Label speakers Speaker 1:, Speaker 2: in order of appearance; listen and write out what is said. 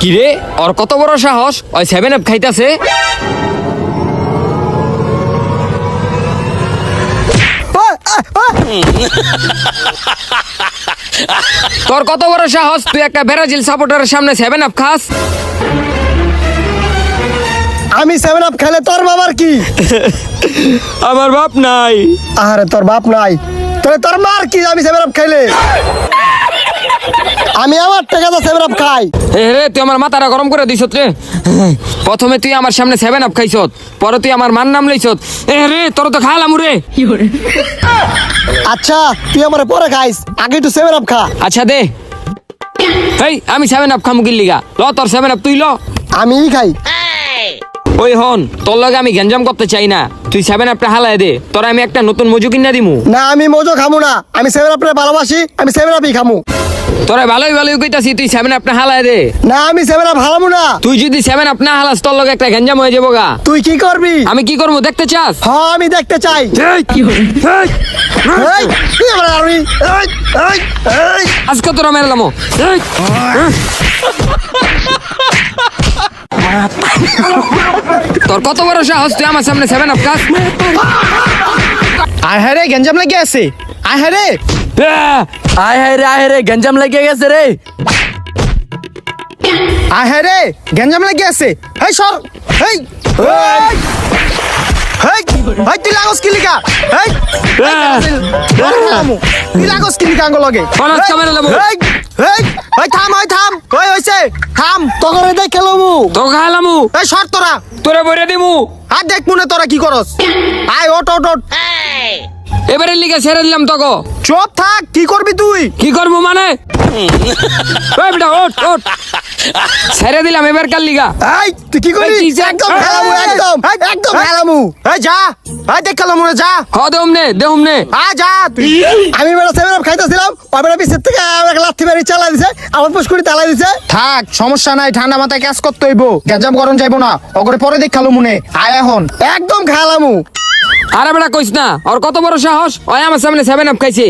Speaker 1: কি রে ওর কত বড় সাহস ওই 7 আপ খাইতাছে। তোর কত বড় সাহস তুই একটা ব্রাজিল সাপোর্টারের সামনে 7 আপ খাস।
Speaker 2: আমি 7 আপ খেলে তোর বাবার কি?
Speaker 1: আমার বাপ নাই।
Speaker 2: আরে তোর বাপ নাই তাহলে তোর মার কি? আমি 7 আপ খেলে আমি আমার টাকা তো 7 আপ খাই।
Speaker 1: রে তুই আমার মাথাটা গরম করে দিছত রে। প্রথমে তুই আমার সামনে 7 আপ খাইছত, পরে তুই আমার মান নাম লইছত। রে তোর তো খালাম রে।
Speaker 2: আচ্ছা তুই আমার পরে খাইস, আগে একটু 7 আপ খা।
Speaker 1: আচ্ছা দে। এই আমি 7 আপ খামু কি লিগা? ল তোর 7 আপ তুই ল।
Speaker 2: আমি খাই।
Speaker 1: ওই হন তোর লগে আমি গ্যাঞ্জাম করতে চাই না, তুই 7 আপটা হালায় দে, তোর আমি একটা নতুন মজু কিনা দিমু।
Speaker 2: না আমি মজো খামু না, আমি 7 আপরে ভালোবাসি, আমি 7 আপই খামু।
Speaker 1: তোরা ভালোই ভালোই কইতাছি তুই 7 আপটা হালায় দে।
Speaker 2: না আমি 7 আপ হারামু না।
Speaker 1: তুই যদি 7 আপ না হালাস তোর লগে একটা গ্যাঞ্জাম হয়ে যাবো গা।
Speaker 2: তুই কি করবি?
Speaker 1: আমি কি করবো দেখতে চাস?
Speaker 2: হ্যাঁ আমি দেখতে চাই। এই, তুই আমার আরবি। এই।
Speaker 1: আজকে তোরা মেরলাম। তোর কত বড় সাহস তুই আমার সামনে 7 আপ খাস।
Speaker 2: আয় হায় রে গঞ্জাম লেগে আছে। আয় হায় রে।
Speaker 1: আয় রে গঞ্জাম লেগে গেছে রে।
Speaker 2: আয় হায় রে গঞ্জাম লেগে আছে। এই সর। এই এই এই তুই লাগস কি লিগা? এই তুই লাগস কি লিগা লগে?
Speaker 1: হঠাৎ ক্যামেরা লাবো।
Speaker 2: এই এই এই থাম ওই হইছে থাম তোরে দেখ খেলমু
Speaker 1: তো খালামু।
Speaker 2: এই সর তোরা
Speaker 1: তোরে বইরে দিমু।
Speaker 2: আর দেখ মনে তোরা কি করস। আয় ওট
Speaker 1: এবারে লিগে ছেড়ে দিলাম তোকে।
Speaker 2: চুপ থাক। কি করবি তুই?
Speaker 1: কি করবো মানে? ওই বেটা ওঠ ছেড়ে দিলাম এবার কাল লিগা।
Speaker 2: এই তুই কি করবি?
Speaker 1: এই,
Speaker 2: একদম খেলামু একদম খেলামু। এই যা এই দেখ খেলামু যা।
Speaker 1: হ দেহুম নে।
Speaker 2: যা তুই। আমি বেটা 7 আপ খাইতেছিলাম, ওই বেটা পিছের থেকে আমাকে লাথি মারি চালা দিছে, আমার পুষ্কুড়ি তালা দিছে। থাক সমস্যা নাই, ঠান্ডা মাথায় কাজ করতে হইব, গেজাম গরম যাইবো না। ওগরে পরে দেখ খেলো মনে। আয় এখন একদম খেলামু।
Speaker 1: আরে বেটা কইস না ওর কত বড় সাহস, ওই আমার সামনে 7 আপ খাইছে।